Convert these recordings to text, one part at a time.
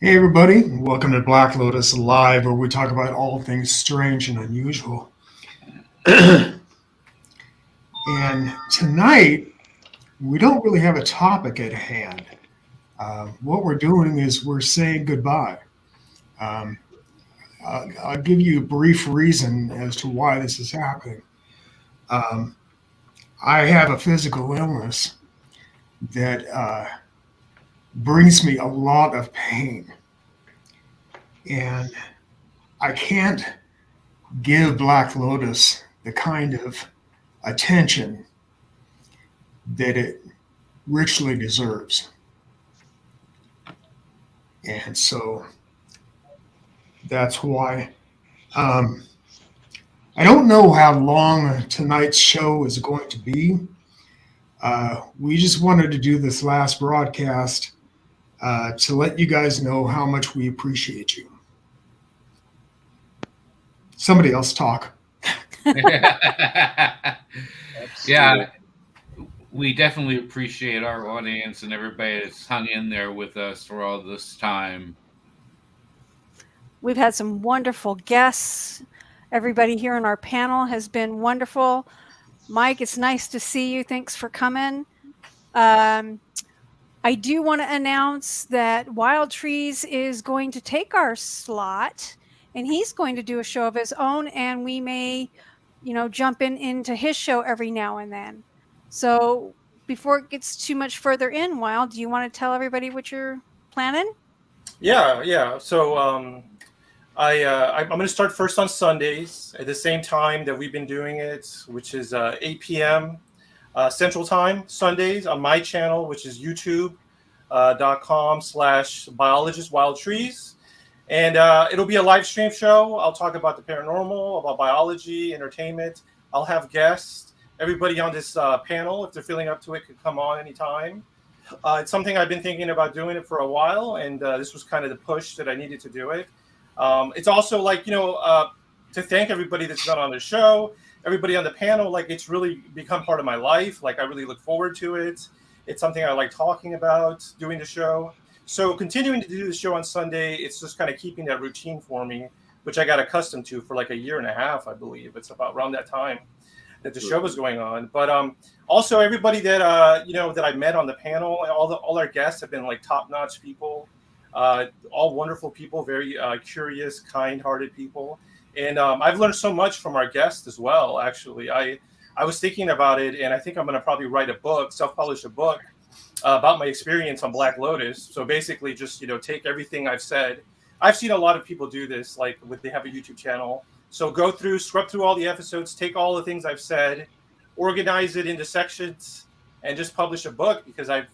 Hey everybody, welcome to Black Lotus Live, where we talk about all things strange and unusual. And tonight, we don't really have a topic at hand. What we're doing is we're saying goodbye. I'll give you a brief reason as to why this is happening. I have a physical illness that brings me a lot of pain. And I can't give Black Lotus the kind of attention that it richly deserves. And so that's why. I don't know how long tonight's show is going to be. We just wanted to do this last broadcast to let you guys know how much we appreciate you. Somebody else talk. Yeah, we definitely appreciate our audience and everybody that's hung in there with us for all this time. We've had some wonderful guests. Everybody here on our panel has been wonderful. Mike, it's nice to see you. Thanks for coming. I do want to announce that Wild Trees is going to take our slot, and he's going to do a show of his own, and we may, jump into his show every now and then. So before it gets too much further in, Wild, do you want to tell everybody what you're planning? Yeah. So I'm going to start first on Sundays at the same time that we've been doing it, which is 8 p.m. Central Time Sundays on my channel, which is youtube.com/biologistwildtrees. And it'll be a live stream show. I'll talk about the paranormal, about biology, entertainment. I'll have guests. Everybody on this panel, if they're feeling up to it, could come on anytime. It's something I've been thinking about doing it for a while, and this was kind of the push that I needed to do it. It's also like, to thank everybody that's been on the show, everybody on the panel. Like, it's really become part of my life. Like, I really look forward to it. It's something I like talking about, doing the show. So continuing to do the show on Sunday, it's just kind of keeping that routine for me, which I got accustomed to for like a year and a half, I believe. It's about around that time that the show was going on. But also everybody that, that I met on the panel, all our guests have been like top-notch people, all wonderful people, very curious, kind-hearted people. And I've learned so much from our guests as well, actually. I was thinking about it, and I think I'm going to probably write a book, self-publish a book about my experience on Black Lotus. So basically just, take everything I've said. I've seen a lot of people do this, like they have a YouTube channel. So scrub through all the episodes, take all the things I've said, organize it into sections, and just publish a book, because I've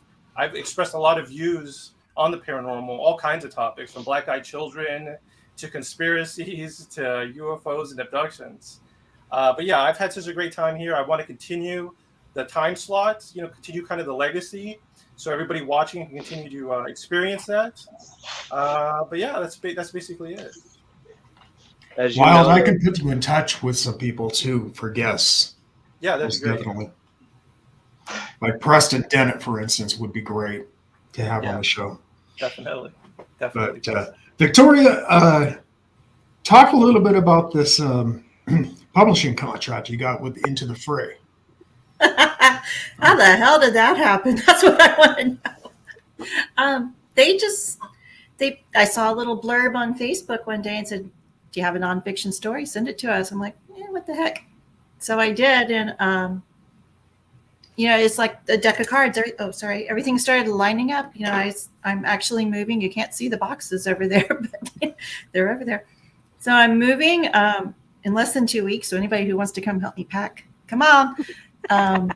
expressed a lot of views on the paranormal, all kinds of topics, from black-eyed children to conspiracies to UFOs and abductions. But yeah, I've had such a great time here. I want to continue the time slots, continue kind of the legacy, so everybody watching can continue to experience that. But yeah, that's basically it. Wild, I can put you in touch with some people too for guests. Yeah, that's great. Definitely. Like Preston Dennett, for instance, would be great to have on the show. Definitely. But Victoria, talk a little bit about this publishing contract you got with Into the Fray. How the hell did that happen? That's what I want to know. I saw a little blurb on Facebook one day and said, "Do you have a nonfiction story? Send it to us." I'm like, what the heck? So I did, and it's like a deck of cards. Everything started lining up. I'm actually moving. You can't see the boxes over there, but they're over there. So I'm moving in less than 2 weeks. So anybody who wants to come help me pack, come on. And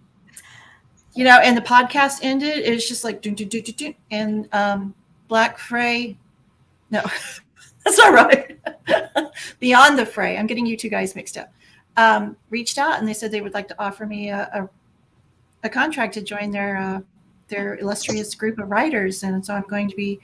the podcast ended. It's just like dun, dun, dun, dun, dun, and Black Fray. No, that's not right. Beyond the Fray. I'm getting you two guys mixed up. Reached out and they said they would like to offer me a contract to join their illustrious group of writers, and so I'm going to be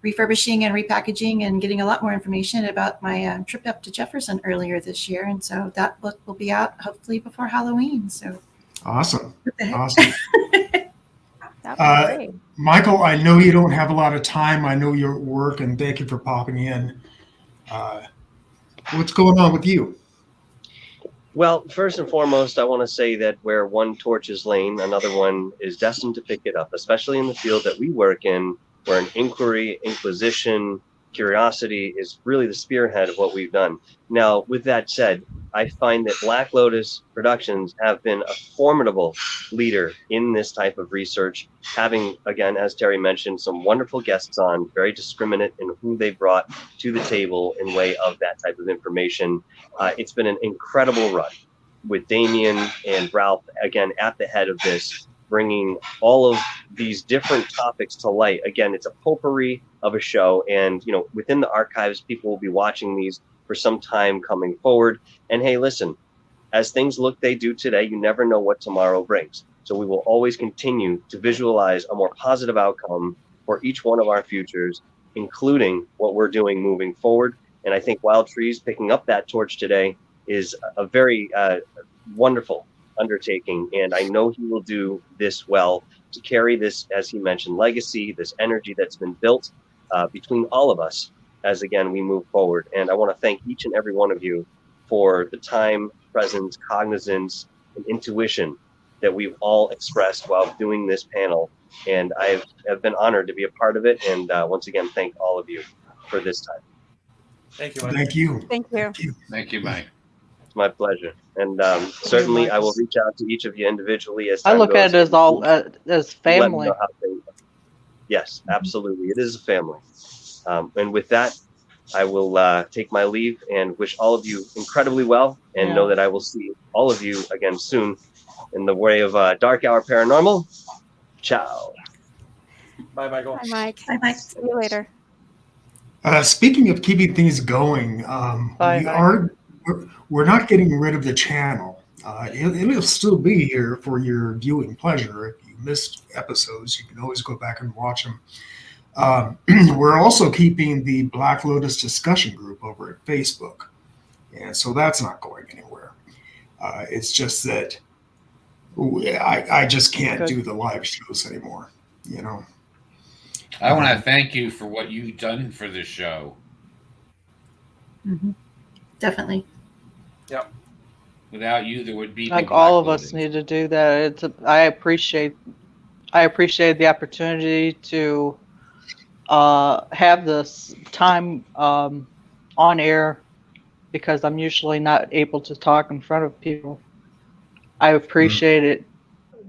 refurbishing and repackaging and getting a lot more information about my trip up to Jefferson earlier this year, and so that book will be out hopefully before Halloween. So awesome. Awesome. That'd be great. Michael, I know you don't have a lot of time. I know you're at work, and thank you for popping in. What's going on with you? Well, first and foremost, I want to say that where one torch is laying, another one is destined to pick it up, especially in the field that we work in, where an inquiry, inquisition, curiosity is really the spearhead of what we've done. Now, with that said, I find that Black Lotus Productions have been a formidable leader in this type of research, having, again, as Terry mentioned, some wonderful guests on, very discriminate in who they brought to the table in way of that type of information. It's been an incredible run with Damien and Ralph, again, at the head of this, bringing all of these different topics to light. Again, it's a potpourri of a show, and within the archives, people will be watching these for some time coming forward. And hey, listen, as things look they do today, you never know what tomorrow brings. So we will always continue to visualize a more positive outcome for each one of our futures, including what we're doing moving forward. And I think Wild Trees picking up that torch today is a very wonderful undertaking. And I know he will do this well to carry this, as he mentioned, legacy, this energy that's been built between all of us as, again, we move forward. And I want to thank each and every one of you for the time, presence, cognizance, and intuition that we've all expressed while doing this panel. And I have been honored to be a part of it. And once again, thank all of you for this time. Thank you, Mike. Thank you. Thank you. Thank you, Mike. It's my pleasure. And certainly I will reach out to each of you individually as I time look goes. at it as all as Let me family. know how things are. Yes, absolutely. It is a family. And with that, I will take my leave and wish all of you incredibly well, and know that I will see all of you again soon in the way of Dark Hour Paranormal. Ciao. Bye, Michael. Hi, Mike. Bye, Mike. See you later. Speaking of keeping things going, Bye. we're not getting rid of the channel. It'll still be here for your viewing pleasure. If you missed episodes, you can always go back and watch them. We're also keeping the Black Lotus discussion group over at Facebook. And so that's not going anywhere. It's just that I just can't do the live shows anymore, I want to thank you for what you've done for this show. Mm-hmm. Definitely. Yep. Without you, there would be Like no all of Black us Lotus. need to do that. I appreciate the opportunity to have this time on air, because I'm usually not able to talk in front of people. I appreciate it,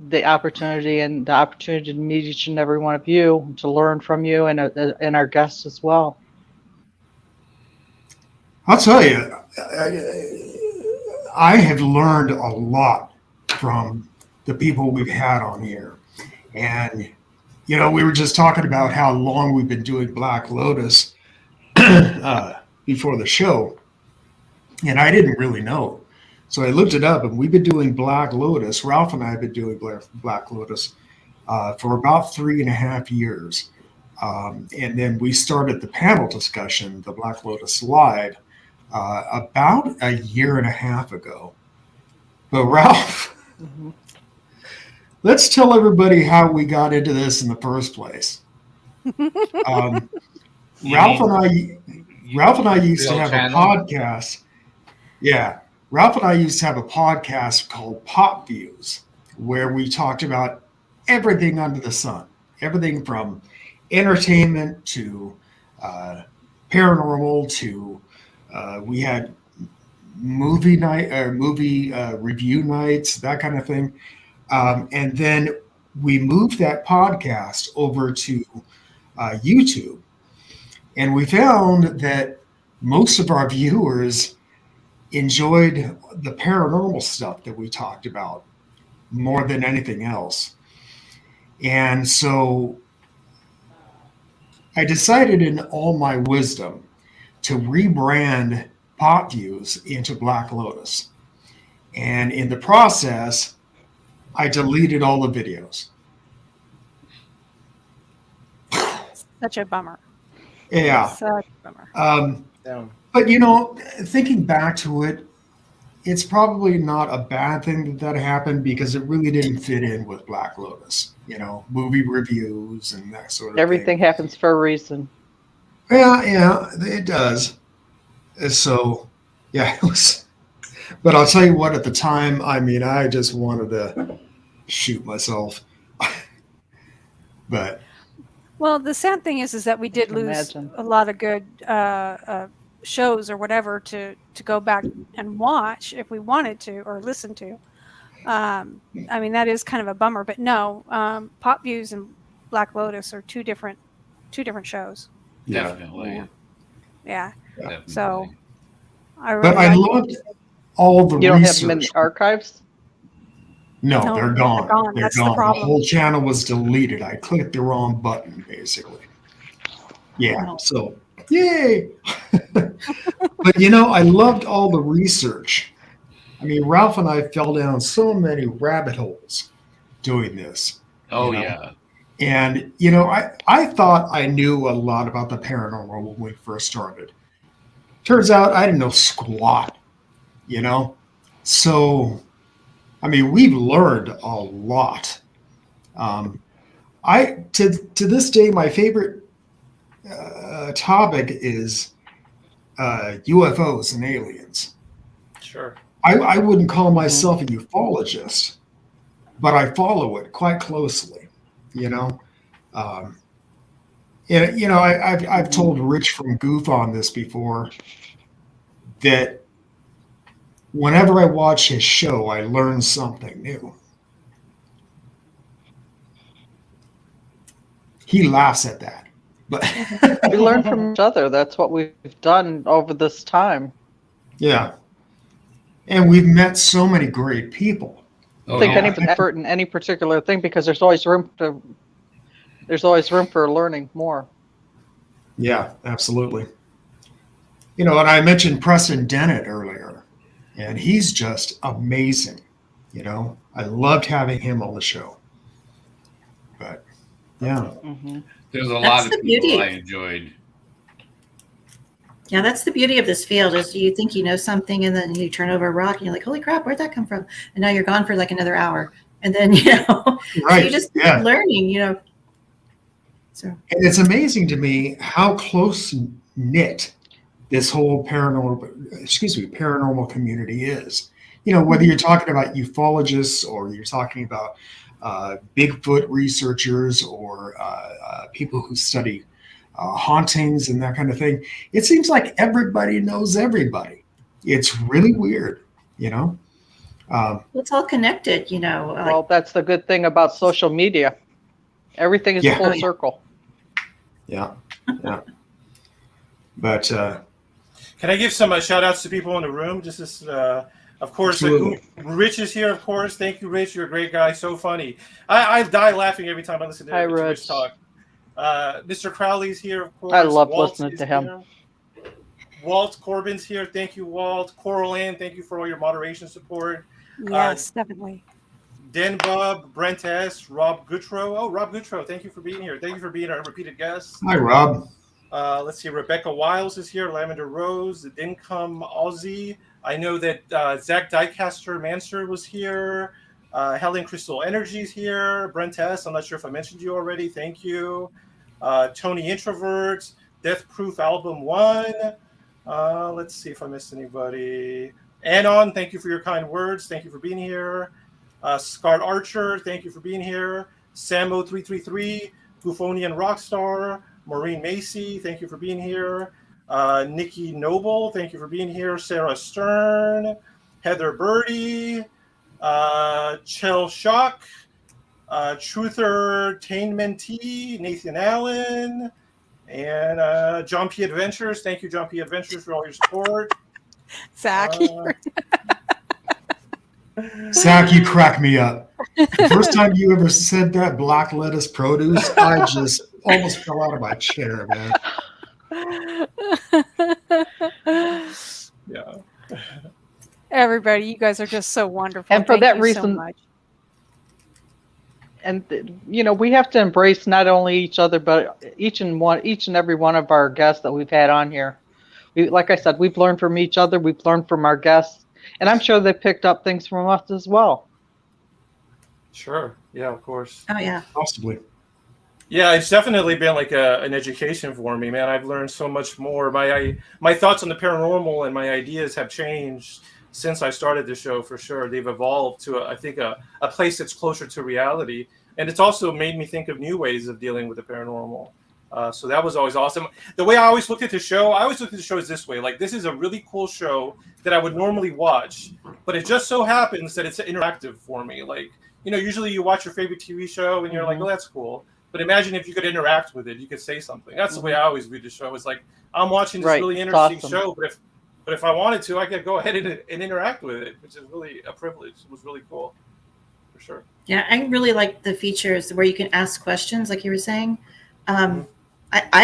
the opportunity to meet each and every one of you, to learn from you and our guests as well. I'll tell you, I have learned a lot from the people we've had on here. And, we were just talking about how long we've been doing Black Lotus before the show. And I didn't really know. So I looked it up, and we've been doing Black Lotus. Ralph and I have been doing Black Lotus for about 3.5 years. And then we started the panel discussion, the Black Lotus Live, about 1.5 years ago. But Ralph, let's tell everybody how we got into this in the first place. Ralph and I used to have a podcast. Yeah. Ralph and I used to have a podcast called Pop Views, where we talked about everything under the sun, everything from entertainment to paranormal to we had movie night or movie review nights, that kind of thing. And then we moved that podcast over to YouTube. And we found that most of our viewers enjoyed the paranormal stuff that we talked about more than anything else. And so I decided in all my wisdom to rebrand Pop Views into Black Lotus. And in the process, I deleted all the videos. Such a bummer. Yeah. Such a bummer. Yeah. But, you know, thinking back to it, it's probably not a bad thing that happened because it really didn't fit in with Black Lotus, you know, movie reviews and that sort of Everything thing. happens for a reason. Yeah, it does. So, yeah, it was. But I'll tell you what, at the time, I mean, I just wanted to shoot myself. But Well, the sad thing is that we did can lose imagine. a lot of good shows or whatever to go back and watch if we wanted to or listen to. I mean, that is kind of a bummer. But no, Pop Views and Black Lotus are two different shows. yeah, Definitely. Yeah. Definitely. So I really but I like loved all the You don't have them in research. the archives? No, No, they're they're gone. gone. They're That's the gone. The problem. whole channel was deleted. I clicked the wrong button, basically. Yeah. Wow. So, yay! But you know, I loved all the research. I mean, Ralph and I fell down so many rabbit holes doing this. Oh, you know? yeah. And you know, I thought I knew a lot about the paranormal when we first started. Turns out I didn't know squat. You know, so I mean, we've learned a lot. To this day, my favorite topic is UFOs and aliens. Sure. I wouldn't call myself a ufologist, but I follow it quite closely. You know, yeah, you know, I've told Rich from Goof on this before that whenever I watch his show, I learn something new. He laughs at that, but We learn from each other. That's what we've done over this time. yeah, and we've met so many great people. Oh, I think yeah. any effort in any particular thing because there's always room for learning more. Yeah, absolutely. You know, and I mentioned Preston Dennett earlier, and he's just amazing. You know, I loved having him on the show. But yeah, Hmm. There's a That's lot of the people beauty. I enjoyed. Yeah, that's the beauty of this field is you think you know something and then you turn over a rock and you're like, holy crap, where'd that come from? And now you're gone for like another hour. And then, so right. you just keep Yeah. learning, So And it's amazing to me how close knit this whole paranormal community is. You know, whether you're talking about ufologists or you're talking about Bigfoot researchers or people who study hauntings and that kind of thing, it seems like everybody knows everybody. It's really weird, you know? it's all connected, like, Well, that's the good thing about social media. Everything is Yeah. full Oh, yeah. circle. Yeah. Yeah. But Can I give some shout outs to people in the room? Just as, of course, Absolutely. Rich is here, of course. Thank you, Rich. You're a great guy. So funny. I die laughing every time I listen to Hi, Rich Rich. talk. Mr. Crowley's here, of course. I love Walt listening is to him. here. Walt Corbin's here. Thank you, Walt. Coral Ann, thank you for all your moderation support. Yes, definitely. Dan Bob, Brent S., Rob Goodrow. Oh, Rob Goodrow, thank you for being here. Thank you for being a repeated guest. hi, Rob. Let's see, Rebecca Wiles is here. Lavender Rose, Income Aussie. I know that Zach Diecaster Manser was here. Helen Crystal Energy's here. Brent S., I'm not sure if I mentioned you already. Thank you. Tony Introverts. Death Proof Album 1. Let's see if I missed anybody. Anon, thank you for your kind words. Thank you for being here. Scarred Archer, thank you for being here. Samo333, Goofonian Rockstar, Maureen Macy, thank you for being here. Nikki Noble, thank you for being here. Sarah Stern, Heather Birdie, Chell Shock, Truther Tainmentee, Nathan Allen, and John P. Adventures. Thank you, John P. Adventures, for all your support. Zach. Zach, you crack me up. The first time you ever said that, Black Lotus produce, I just almost fell out of my chair, man. Yeah. Everybody, you guys are just so wonderful. And for Thank that you reason, so much. And we have to embrace not only each other, but each and every one of our guests that we've had on here. Like I said, we've learned from each other. We've learned from our guests, and I'm sure they picked up things from us as well. Sure. Yeah, of course. Oh yeah. Possibly. Yeah, it's definitely been like an education for me, man. I've learned so much more. My thoughts on the paranormal and my ideas have changed since I started the show, for sure. They've evolved to, I think, a place that's closer to reality. And it's also made me think of new ways of dealing with the paranormal. So that was always awesome. The way I always looked at the show, is this way. Like, this is a really cool show that I would normally watch, but it just so happens that it's interactive for me. Like, usually you watch your favorite TV show and you're like, oh, that's cool. But imagine if you could interact with it, you could say something. That's the way I always view the show. It's like, I'm watching this really interesting show, but if I wanted to, I could go ahead and interact with it, which is really a privilege. It was really cool, for sure. Yeah, I really like the features where you can ask questions, like you were saying. I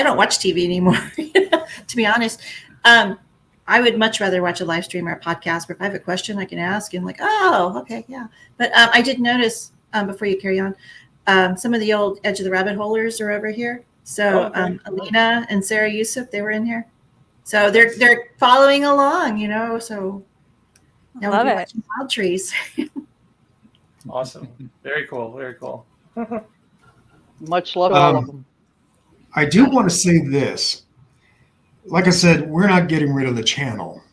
don't watch TV anymore, to be honest. I would much rather watch a live stream or a podcast where if I have a question, I can ask and like, oh, okay, yeah. But I did notice, before you carry on, some of the old Edge of the Rabbit Holers are over here. So Alina and Sarah Yusuf, they were in here. So they're following along, so now Love we'll be it. watching Wild Trees. Awesome. Very cool. Very cool. Much love to all of them. I do want to say this. Like I said, we're not getting rid of the channel.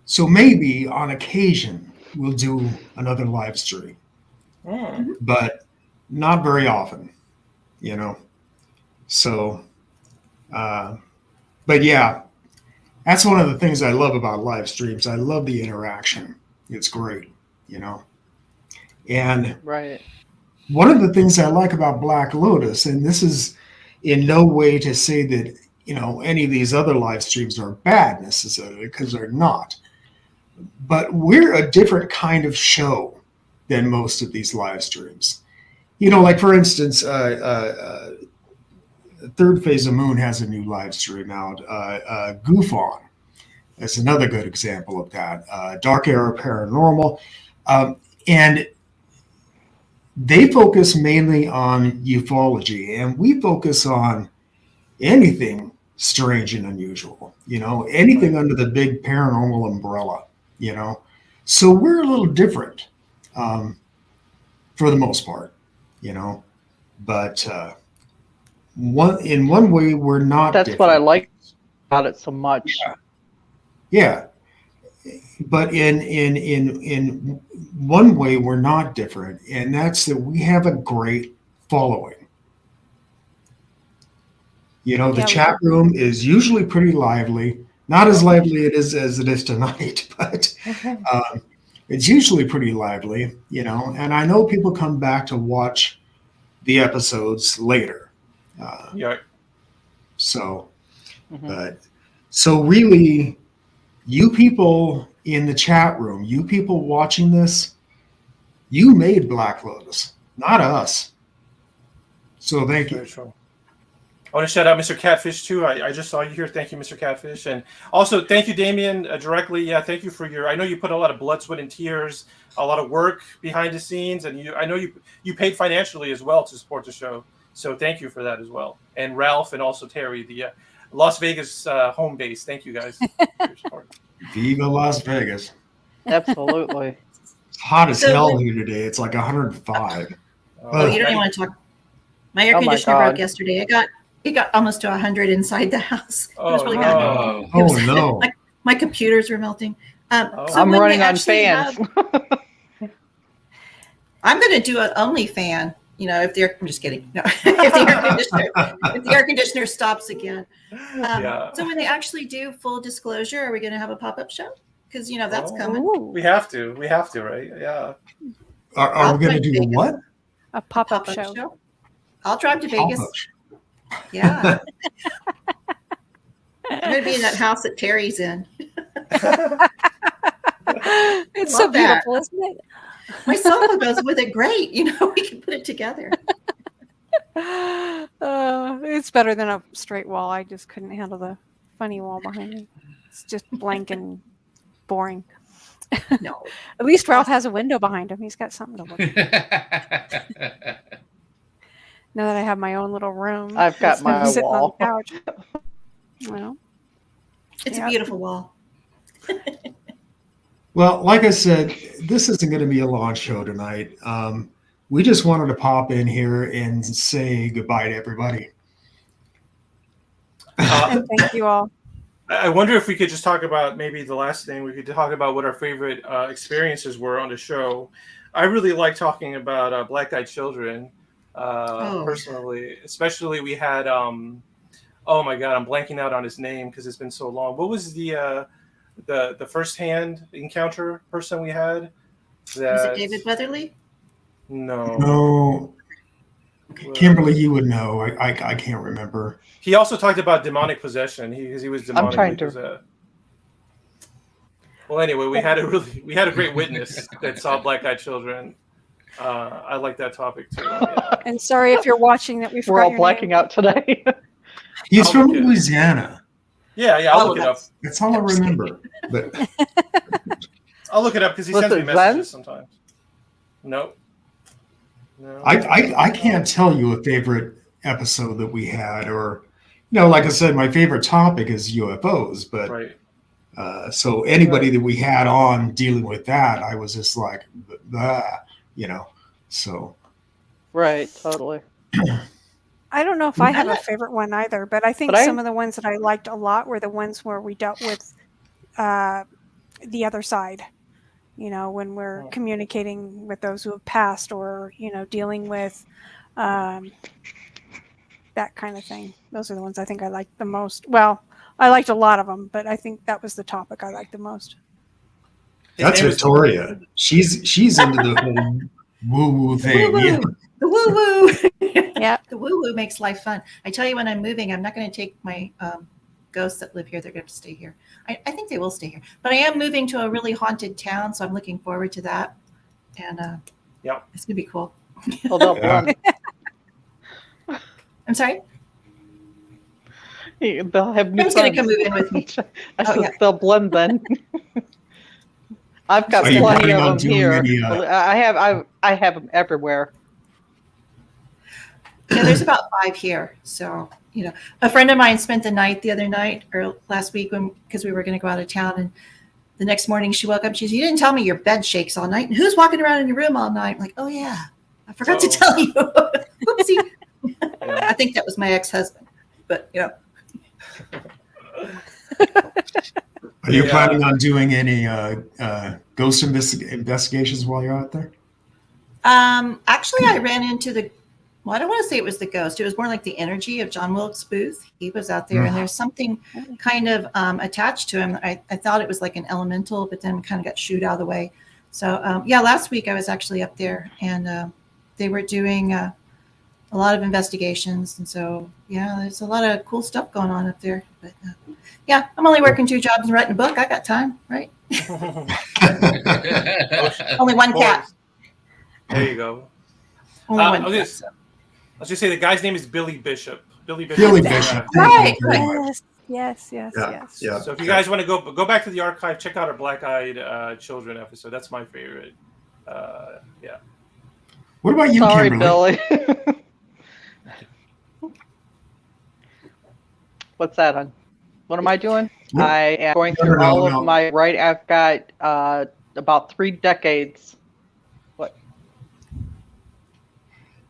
So maybe on occasion we'll do another live stream, but not very often, So, but yeah, that's one of the things I love about live streams. I love the interaction. It's great, And Right. one of the things I like about Black Lotus, and this is in no way to say that, any of these other live streams are bad necessarily, because they're not. But we're a different kind of show than most of these live streams. Like for instance, Third Phase of Moon has a new live stream out. Goof On is another good example of that. DarkHour Paranormal. And they focus mainly on ufology, and we focus on anything strange and unusual, anything under the big paranormal umbrella, So we're a little different for the most part, But in one way, we're not That's different. what I like about it so much. Yeah. But in one way, we're not different, and that's that we have a great following. The chat room is usually pretty lively. Not as lively as it is tonight, but it's usually pretty lively, And I know people come back to watch the episodes later. So really, you people in the chat room, you people watching this, you made Black Lotus, not us. So thank you. Very true. I want to shout out Mr. Catfish too. I just saw you here. Thank you, Mr. Catfish, and also thank you, Damien, directly. Yeah, thank you for I know you put a lot of blood, sweat, and tears, a lot of work behind the scenes, and I know you paid financially as well to support the show. So thank you for that as well. And Ralph and also Terry, the Las Vegas home base. Thank you guys for your support. Viva Las Vegas. Absolutely. It's hot as hell here today. It's like 105. Oh, you don't even want to talk. My air conditioner broke yesterday. It got almost to 100 inside the house. It was really bad. No. My computers were melting. So I'm when running they on actually fans. I'm going to do an OnlyFan if the air, I'm just kidding. No, if the air conditioner stops again. So when they actually do full disclosure, are we going to have a pop-up show? Because that's coming. Ooh, We have to, right? Yeah. Are we going to do Vegas. what? a pop-up show. I'll drive to Vegas. Pop-up show. Yeah. I'm going to be in that house that Terry's in. It's so Love that. beautiful, isn't it? My sofa goes with it great. We can put it together. It's better than a straight wall. I just couldn't handle the funny wall behind me. It's just blank and boring. No. At least Ralph has a window behind him. He's got something to look at. Now that I have my own little room, I've got instead of my sitting wall. on the couch. Well, It's Yeah. a beautiful wall. Well, like I said, this isn't going to be a long show tonight. We just wanted to pop in here and say goodbye to everybody. and thank you all. I wonder if we could just talk about maybe the last thing. We could talk about what our favorite experiences were on the show. I really like talking about Black Eyed Children personally. Especially we had, oh my God, I'm blanking out on his name because it's been so long. What was the first-hand encounter person we had? Is it David Weatherly? No. No, Kimberly, you would know. I can't remember. He also talked about demonic possession because he was demonically trying to- possessed. Well, anyway, we had a great witness that saw Black Eyed Children. I like that topic too. Yeah. And sorry if you're watching that we We're forgot all your blacking name. out today. He's I'll from look it up. Louisiana. Yeah, I'll look it up. That's all I remember. But I'll look it up because he Was sends me it messages sometimes. Nope. No. I can't tell you a favorite episode that we had, or like I said, my favorite topic is UFOs. But Right. so anybody that we had on dealing with that, I was just like, So Right, totally. I don't know if I have a favorite one either, but I think But I- some of the ones that I liked a lot were the ones where we dealt with the other side. When we're communicating with those who have passed, or dealing with that kind of thing. Those are the ones I think I liked the most. Well, I liked a lot of them, but I think that was the topic I liked the most. that's name is- Victoria. She's into the whole woo-woo thing. Woo-woo. Yeah. The woo-woo. Yeah. The woo-woo makes life fun. I tell you, when I'm moving, I'm not going to take my ghosts that live here. They're going to stay here. I think they will stay here. But I am moving to a really haunted town, so I'm looking forward to that. And it's going to be cool. Well, they'll Yeah. blend. I'm sorry? They'll have new Kim's going to friends. come move in with me. I Oh, said yeah. they'll blend then. I've got Are you plenty planning on of them doing here. any, I have them everywhere. Yeah, there's about 5 here. So, a friend of mine spent the night the other night or last week because we were going to go out of town. And the next morning she woke up. She said, "You didn't tell me your bed shakes all night. And who's walking around in your room all night?" I'm like, "Oh, yeah. I forgot to tell you." Whoopsie. I think that was my ex-husband. But, Are you Yeah. planning on doing any ghost investigations while you're out there? Actually, I ran into I don't want to say it was the ghost. It was more like the energy of John Wilkes Booth. He was out there, and there's something kind of attached to him. I thought it was like an elemental, but then kind of got shooed out of the way. So, last week I was actually up there, and they were doing a lot of investigations. And so, there's a lot of cool stuff going on up there. But, I'm only working 2 jobs and writing a book. I got time, right? Only one cat. There you go. Only one I'll cat. just say the guy's name is Billy Bishop. Billy Bishop. Billy Yeah. Bishop. Right, Thank you very much. Yes. Yeah, Yes. yeah. So if you guys want to go back to the archive, check out our Black Eyed Children episode. That's my favorite. What about you, Sorry, Kimberly? Billy. What's that, hon? What am I doing? No. I am going No, through no, all no. of my I've got about 3 decades. What?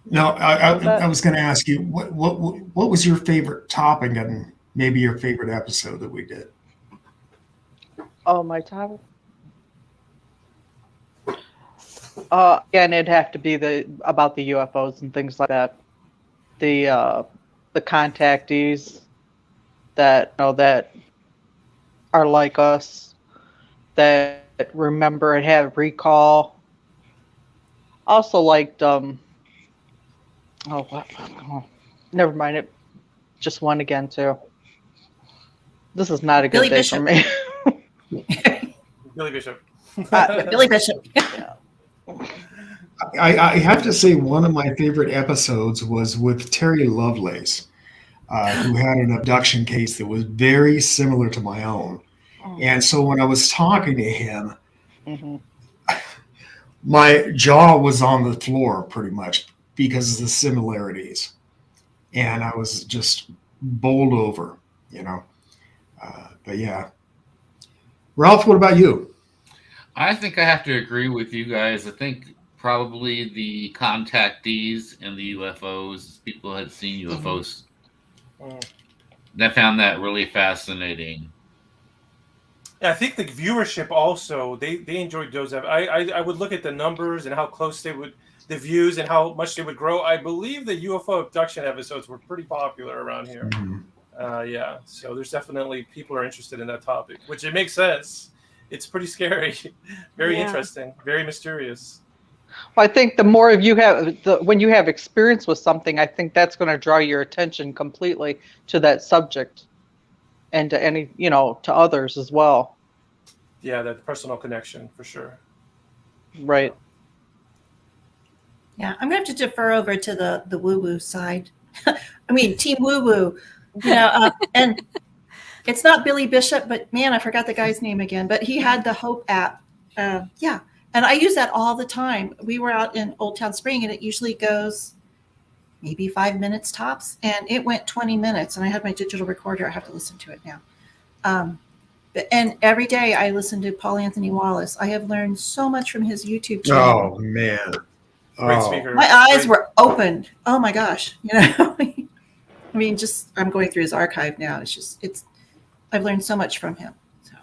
No, I was going to ask you what was your favorite topic and maybe your favorite episode that we did? Oh, my top. Again, it'd have to be about the UFOs and things like that. The contactees that that are like us, that remember and have recall. Also liked never mind, it just one again too. This is not a good Billy day Bishop. for me. Billy Bishop. Billy Bishop. I have to say, one of my favorite episodes was with Terry Lovelace, who had an abduction case that was very similar to my own. And so when I was talking to him, Mm-hmm. my jaw was on the floor pretty much because of the similarities. And I was just bowled over, But yeah. Ralph, what about you? I think I have to agree with you guys. I think probably the contactees and the UFOs, people had seen UFOs, that found that really fascinating. Yeah, I think the viewership also they enjoyed those. I would look at the numbers and how close the views and how much they would grow. I believe the UFO abduction episodes were pretty popular around here. Yeah, so there's definitely people are interested in that topic, which it makes sense. It's pretty scary, very interesting, very mysterious. Well, I think the more of you have, when you have experience with something, I think that's going to draw your attention completely to that subject, and to any, to others as well. Yeah, that personal connection for sure. Right. Yeah, I'm gonna have to defer over to the woo woo side. I mean, Team Woo Woo. And it's not Billy Bishop, but man, I forgot the guy's name again. But he had the Hope app. Yeah, and I use that all the time. We were out in Old Town Spring, and it usually goes maybe 5 minutes tops, and it went 20 minutes. And I had my digital recorder. I have to listen to it now. And every day I listen to Paul Anthony Wallace. I have learned so much from his YouTube channel. Oh, man. Great speaker. My eyes were opened. Oh my gosh. I mean, I'm going through his archive now. I've learned so much from him. So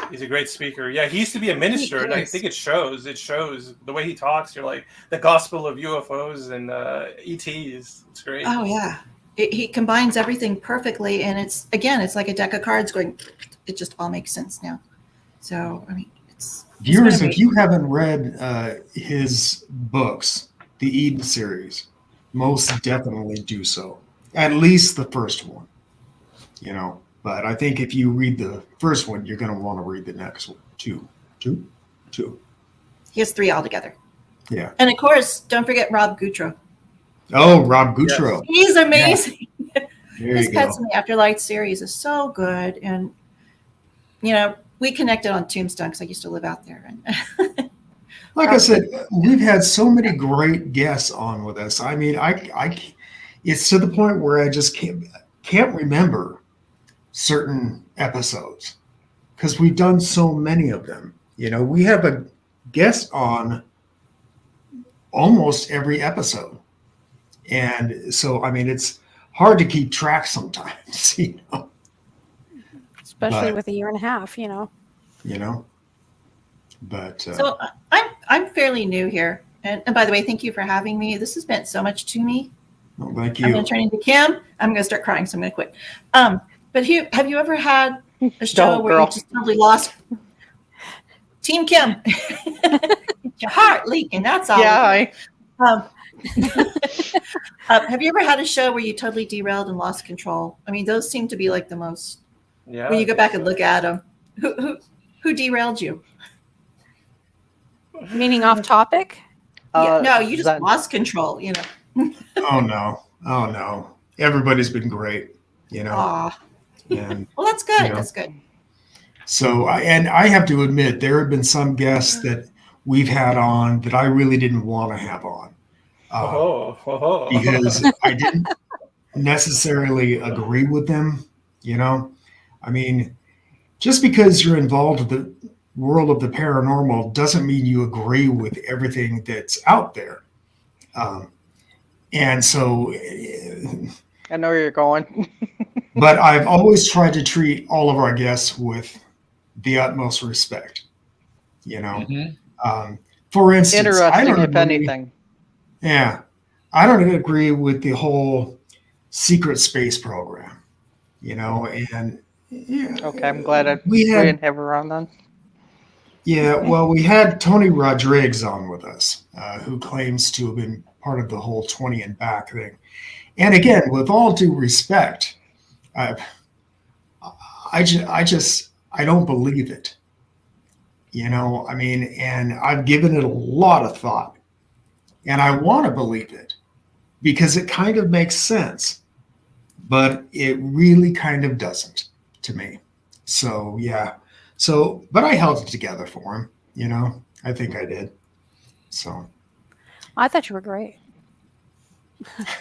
He's a great speaker. Yeah, he used to be a minister, and I think it shows. It shows the way he talks. You're like the gospel of UFOs and ETs. It's great. Oh yeah, he combines everything perfectly, and it's like a deck of cards going. It just all makes sense now. So I mean, viewers, if you haven't read his books, the Eden series, most definitely do so. At least the first one, But I think if you read the first one, you're going to want to read the next one. Two. He has 3 altogether. Yeah. And of course, don't forget Rob Goutreau. Oh, Rob Goutreau. Yes. He's amazing. Yeah. His Pets in the Afterlife series is so good. And, we connected on Tombstone because I used to live out there. And Like I said, we've had so many great guests on with us. I mean, it's to the point where I just can't remember certain episodes because we've done so many of them. We have a guest on almost every episode. And so, I mean, it's hard to keep track sometimes, Especially with a year and a half, But so I'm fairly new here. And by the way, thank you for having me. This has meant so much to me. well, thank I'm you. going to turn into Kim. I'm going to start crying, so I'm going to quit. But have you ever had a show Don't, where girl. you just totally lost? Team Kim, your heart leaking. That's all. Yeah. Have you ever had a show where you totally derailed and lost control? I mean, those seem to be like the most. Yeah. When you go back and look at them, who derailed you? Meaning off topic. No, you just Zen. lost control. Oh no. Everybody's been great, Aw. and Well, that's good. Yeah. That's good. so I have to admit there have been some guests that we've had on that I really didn't want to have on because I didn't necessarily agree with them. I mean, just because you're involved with the world of the paranormal doesn't mean you agree with everything that's out there. And so, I know where you're going. but I've always tried to treat all of our guests with the utmost respect, Mhm. for instance, I Interesting, don't if agree. anything. Yeah, I don't agree with the whole secret space program. And yeah, Okay, I'm glad we we had didn't have her on then. yeah, well, we had Tony Rodriguez on with us, who claims to have been part of the whole 20 and back thing. And again, with all due respect, I, I don't believe it. I mean, and I've given it a lot of thought, and I want to believe it because it kind of makes sense, but it really kind of doesn't to me. So yeah, but I held it together for him. I think I did. So. I thought you were great.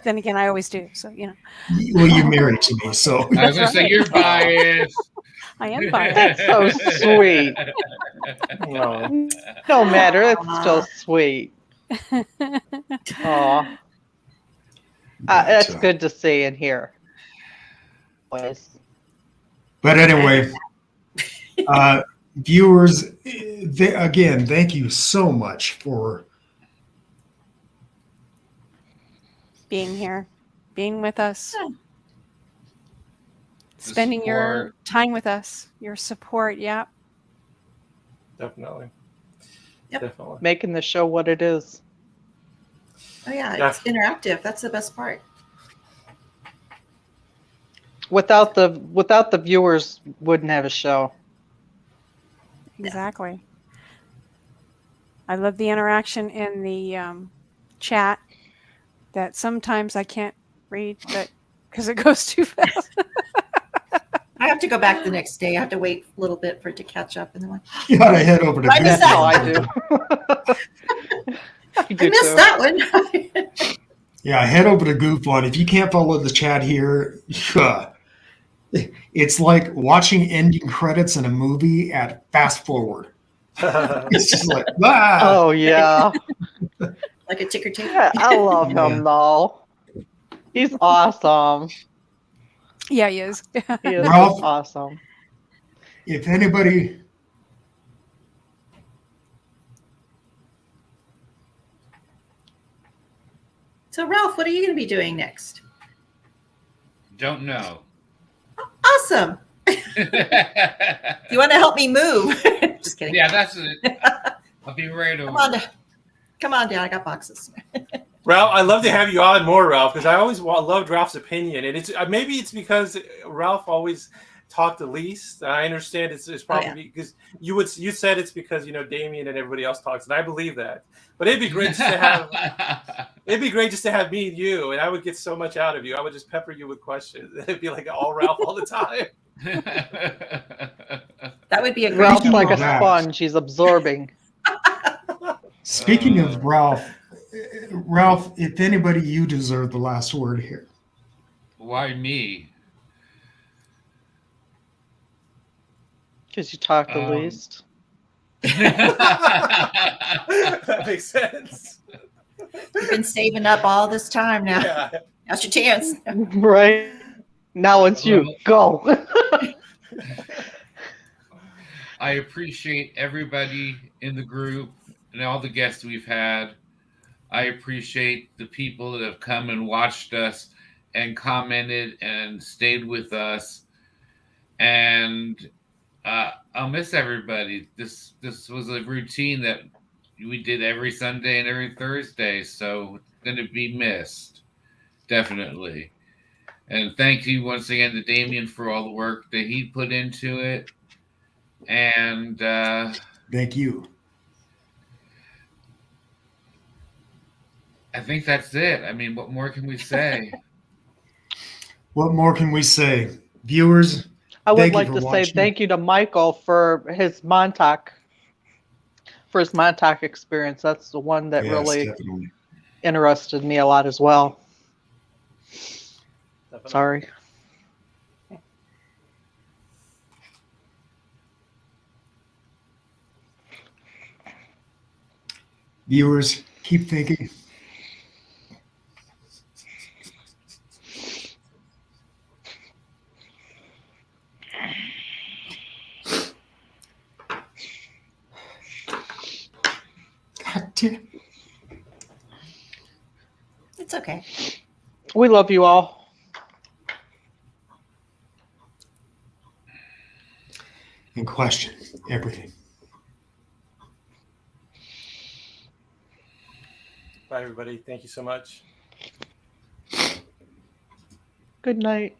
Then again, I always do. So Well, you're married to me, so I was going to say, you're biased. I am biased. That's so sweet. No. No matter, it's still sweet. Aw. That's good to see and hear. Always. But anyway, viewers, again, thank you so much for Being here, being with us, Yeah. spending your support. time with us, your support. Yeah. Definitely. Yep. Definitely. Making the show what it is. Oh yeah, Yeah. it's interactive. That's the best part. Without the viewers, wouldn't have a show. Exactly. I love the interaction in the chat that sometimes I can't read, but because it goes too fast. I have to go back the next day. I have to wait a little bit for it to catch up, and then you gotta head over to I missed That's Google. how I do. I do I missed too. that one. Yeah, head over to Goofon. If you can't follow the chat here, it's like watching ending credits in a movie at fast forward. It's just like, Oh yeah. Like a ticker tape. Yeah, I love him though. He's awesome. Yeah, he is. He is Ralph? awesome. If anybody, So Ralph, what are you going to be doing next? Don't know. Awesome. You want to help me move? Just kidding. Yeah, that's it. I'll be right over. Come on down. I got boxes. Ralph, I'd love to have you on more, Ralph, because I always loved Ralph's opinion, and it's maybe it's because Ralph always talked the least. I understand it's probably because you said it's because Damien and everybody else talks, and I believe that. But it'd be great just to have me and you, and I would get so much out of you. I would just pepper you with questions. It'd be like all Ralph all the time. That would be a great Ralph's show. like a That. sponge. He's absorbing. speaking of Ralph, if anybody, you deserve the last word here. Why me? Because you talk the least. That makes sense. You've been saving up all this time now. Yeah. Now's your chance. Right. Now it's you. Go. I appreciate everybody in the group and all the guests we've had. I appreciate the people that have come and watched us and commented and stayed with us. And I'll miss everybody. This was a routine that we did every Sunday and every Thursday, so it's going to be missed, definitely. And thank you once again to Damien for all the work that he put into it. And Thank you. I think that's it. I mean, what more can we say? What more can we say? Viewers, I would thank you like for to say watching. thank you to Michael for his Montauk experience. That's the one that Yes, really definitely. interested me a lot as well. Definitely. Sorry. Viewers, keep thinking. God It's okay. We love you all. And question everything. Bye, everybody. Thank you so much. Good night.